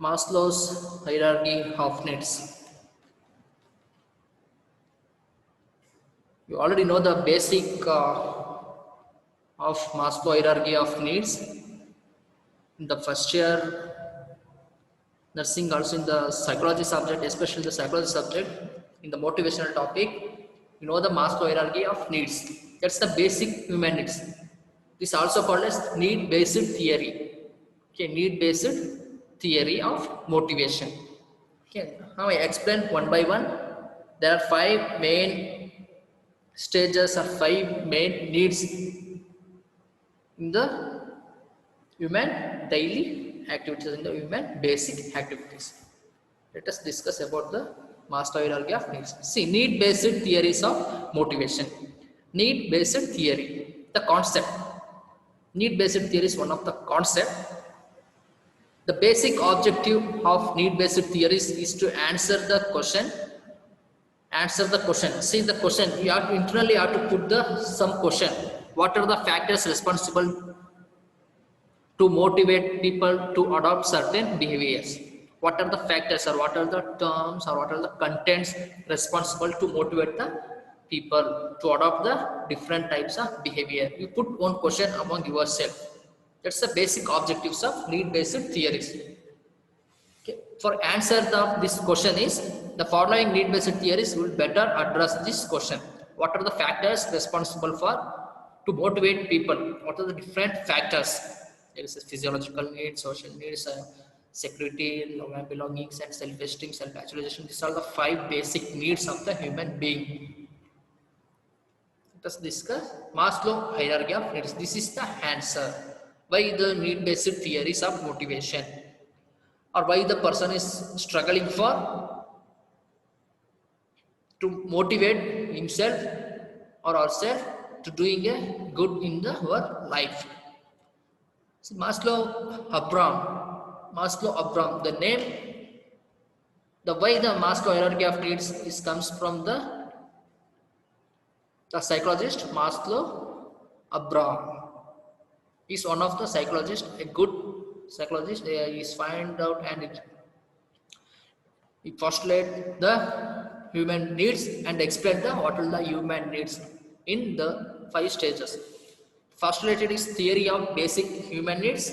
Maslow's hierarchy of needs. You already know the basic of Maslow hierarchy of needs. In the first year nursing, also in the psychology subject, especially the psychology subject, in the motivational topic, you know the Maslow hierarchy of needs. That's the basic human needs. This is also called as need-based theory. Okay, need-based theory of motivation. Okay, now I explain one by one. There are five main stages or five main needs in the human daily activities, in the human basic activities. Let us discuss about the Maslow hierarchy of needs. See, need-based theories of motivation. Need-based theory, the concept. Need-based theory is one of the concept. The basic objective of need-based theories is to answer the question. See the question. You have to internally have to put the some question. What are the factors responsible to motivate people to adopt certain behaviors? What are the factors or what are the terms or what are the contents responsible to motivate the people to adopt the different types of behavior? You put one question among yourself. That's the basic objectives of need-based theories. Okay. For answer this question is, the following need-based theories will better address this question. What are the factors responsible for to motivate people? What are the different factors? There is a physiological needs, social needs, security, love and belongings, and self-esteem, self-actualization. These are the five basic needs of the human being. Let us discuss Maslow hierarchy of needs. This is the answer. Why the need-based theories of motivation, or why the person is struggling for to motivate himself or herself to doing a good in the our life. So Maslow Abraham, the name, the way the Maslow hierarchy of needs is comes from the psychologist Maslow Abraham. Is one of the psychologists, a good psychologist. He is find out and he postulate the human needs and explain the what are the human needs in the five stages. Postulated is theory of basic human needs,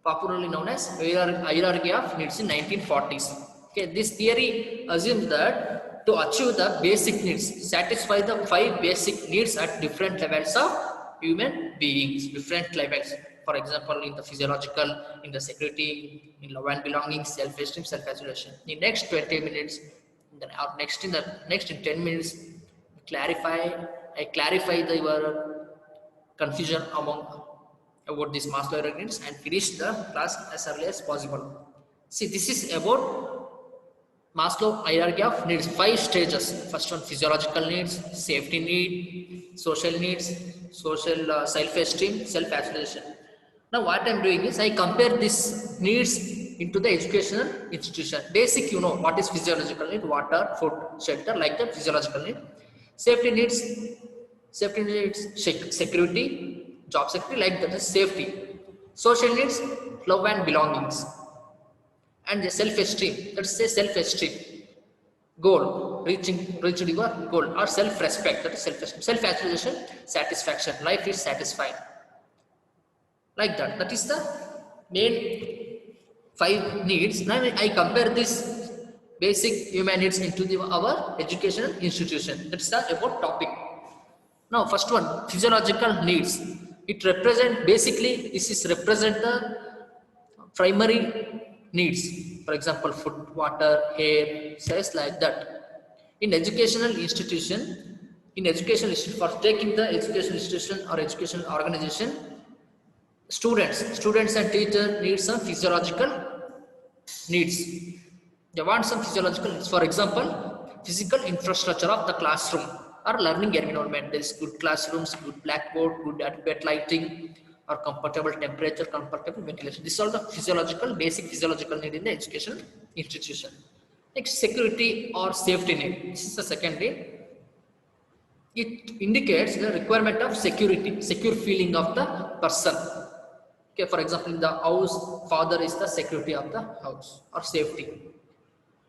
popularly known as hierarchy of needs in 1940s. Okay, this theory assumes that to achieve the basic needs, satisfy the five basic needs at different levels of human beings, different levels. For example, in the physiological, in the security, in love and belonging, self-esteem, self-isolation. In next 20 minutes, in the 10 minutes, I clarify your confusion about this Maslow hierarchy needs and finish the class as early as possible. See, this is about Maslow hierarchy of needs, five stages. First one, physiological needs, safety need, social needs, social self-esteem, self-actualization. Now what I am doing is I compare these needs into the educational institution. Basic, you know what is physiological need, water, food, shelter, like that physiological need. Safety needs, security, job security, like that is safety. Social needs, love and belongings. And the self-esteem, let's say self-esteem, goal, reaching your goal, or self-respect, that is self-esteem. Self-actualization, satisfaction, life is satisfied, like that. That is the main five needs. Now I compare this basic human needs into our educational institution. That's the about topic. Now first one, physiological needs. It represent, basically this is represent the primary needs. For example, food, water, air, says like that. In educational institution, for taking the educational institution or educational organization, students and teachers need some physiological needs. They want some physiological needs. For example, physical infrastructure of the classroom or learning environment. There is good classrooms, good blackboard, good adequate lighting, or comfortable temperature, comfortable ventilation. These are the basic physiological need in the educational institution. Next, security or safety need. This is the second need. It indicates the requirement of security, secure feeling of the person. Okay, for example, in the house, father is the security of the house or safety.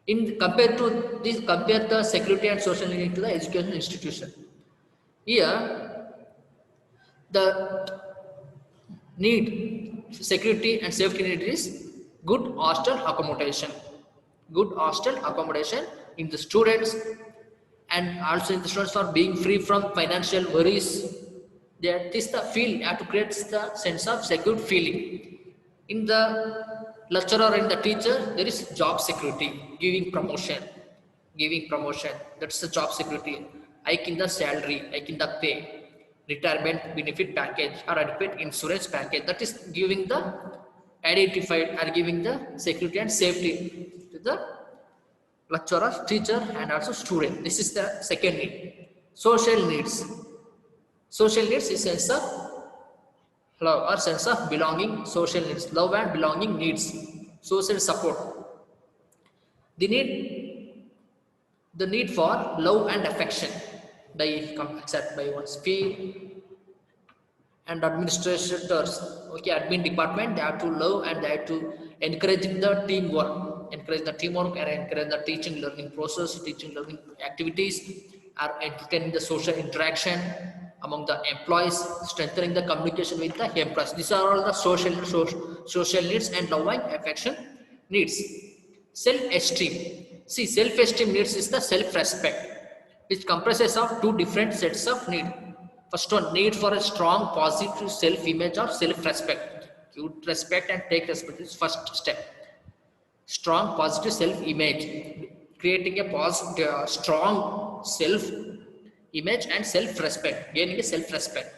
In compared to this, compare the security and social need to the education institution. Here, the need, security and safety need is good hostel accommodation. Good hostel accommodation in the students, and also in the students for being free from financial worries. That is the feel you have to create the sense of secure feeling. In the lecturer and the teacher, there is job security, giving promotion. That's the job security. Hike in the salary, hike in the pay, retirement benefit package or adequate insurance package. That is giving the identified or giving the security and safety to the lecturer, teacher, and also student. This is the second need. Social needs. Social needs is sense of love or sense of belonging. Social needs, love and belonging needs. Social support. The need for love and affection by accept by one's feel and administrators. Okay, admin department, they have to love and they have to encouraging the teamwork, and encourage the teaching learning process, teaching learning activities, are entertaining the social interaction among the employees, strengthening the communication with the employees. These are all the social needs and love and affection needs. Self-esteem. See, self-esteem needs is the self-respect, which comprises of two different sets of need. First one, need for a strong positive self-image or self-respect. You respect and take respect is first step. Strong positive self-image, creating a positive, strong self-image and self-respect, gaining a self-respect.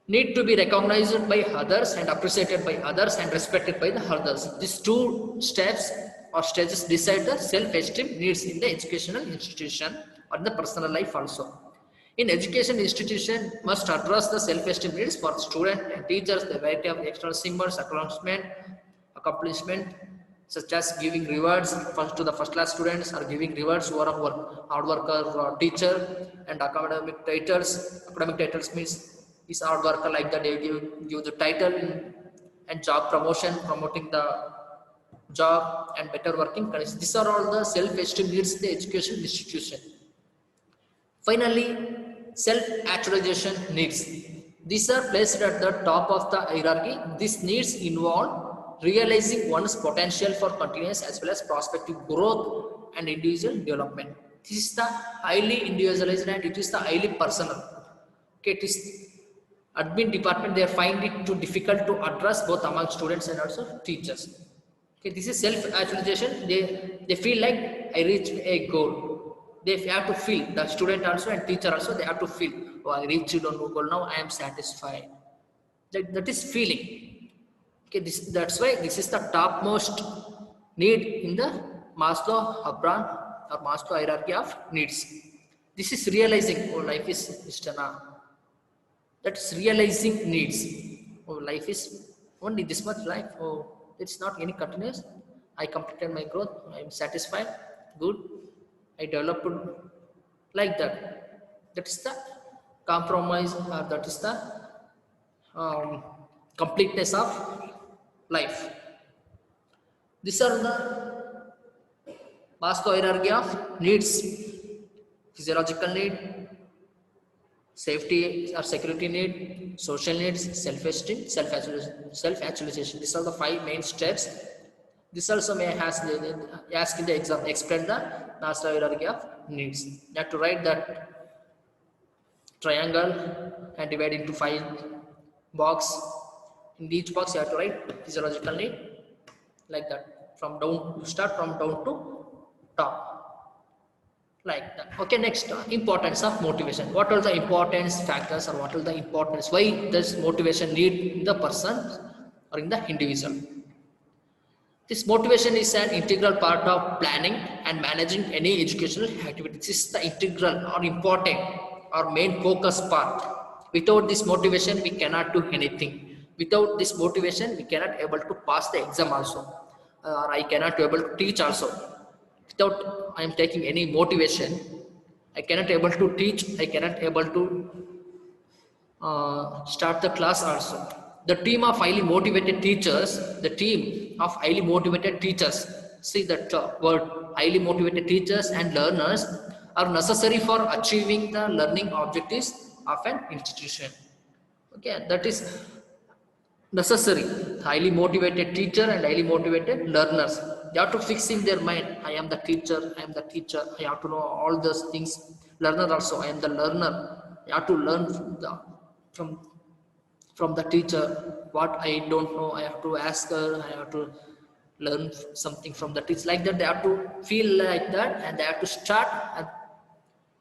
Need to be recognized by others and appreciated by others and respected by the others. These two steps or stages decide the self-esteem needs in the educational institution or in the personal life also. In education institution must address the self-esteem needs for students and teachers, the variety of external symbols, accomplishment, such as giving rewards first to the first class students or giving rewards who are hard worker or teacher, and academic titles. Academic titles means is hard worker, like that they give the title, and job promotion, promoting the job and better working conditions. These are all the self-esteem needs in the education institution. Finally, self-actualization needs. These are placed at the top of the hierarchy. These needs involve realizing one's potential for continuous as well as prospective growth and individual development. This is the highly individualized and it is the highly personal. Okay, it is admin department, they find it too difficult to address both among students and also teachers. Okay, this is self-actualization. They feel like I reached a goal. They have to feel, the student also and teacher also, they have to feel, oh, I reached on goal, now I am satisfied. That is feeling. Okay, that's why this is the topmost need in the Maslow hierarchy of needs. This is realizing, oh, life is Ishtana. That's realizing needs. Oh, life is only this much life. Oh, it's not any continuous. I completed my growth. I am satisfied. Good. I developed like that. That is the compromise, or that is the completeness of life. These are the Maslow hierarchy of needs: physiological need, safety or security need, social needs, self-esteem, self-actualization. These are the 5 main steps. This also may ask in the exam, explain the Maslow hierarchy of needs. You have to write that triangle and divide into 5 box. In each box you have to write physiological need, like that. From down, you start from down to top, like that. Okay, next, importance of motivation. What are the importance factors, or what are the importance, why does motivation need in the person or in the individual? This motivation is an integral part of planning and managing any educational activity. This is the integral or important or main focus part. Without this motivation, we cannot do anything. Without this motivation, we cannot able to pass the exam also, or I cannot be able to teach also. Without I am taking any motivation, I cannot able to teach. I cannot able to start the class also. The team of highly motivated teachers, the team of highly motivated teachers, see that word, highly motivated teachers and learners are necessary for achieving the learning objectives of an institution. Okay, that is necessary. Highly motivated teacher and highly motivated learners, they have to fix in their mind, I am the teacher, I am the teacher, I have to know all those things. Learner also, I am the learner, I have to learn from from the teacher. What I don't know, I have to ask her, I have to learn something from the teacher. Like that, they have to feel like that, and they have to start and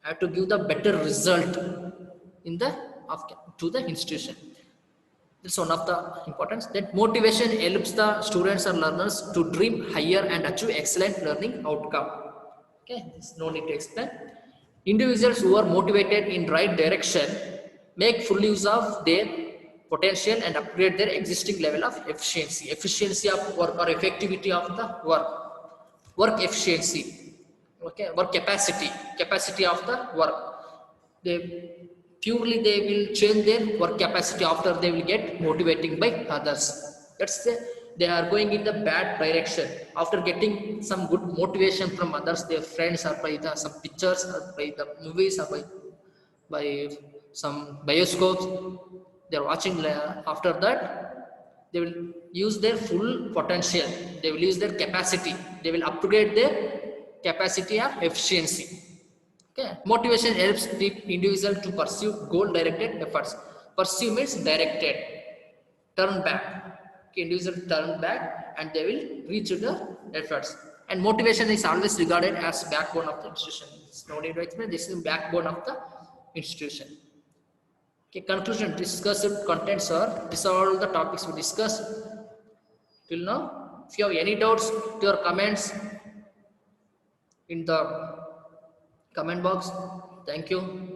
have to give the better result in the to the institution. That's one of the importance. That motivation helps the students or learners to dream higher and achieve excellent learning outcome. Okay, there's no need to explain. Individuals who are motivated in right direction make full use of their potential and upgrade their existing level of efficiency. Efficiency of work or effectivity of the work. Work efficiency. Okay, work capacity. Capacity of the work. They purely they will change their work capacity after they will get motivating by others. That's the, they are going in the bad direction after getting some good motivation from others, their friends, or by the some pictures, or by the movies, or by some bioscopes they are watching. After that they will use their full potential, they will use their capacity, they will upgrade their capacity of efficiency. Okay. Motivation helps the individual to pursue goal-directed efforts. Pursue means directed. Turn back. Okay. Individual turn back and they will reach the efforts. And motivation is always regarded as backbone of the institution. It's no need to explain. This is the backbone of the institution. Okay. Conclusion. Discussed contents are. These are all the topics we discussed till now. If you have any doubts, to your comments in the comment box. Thank you.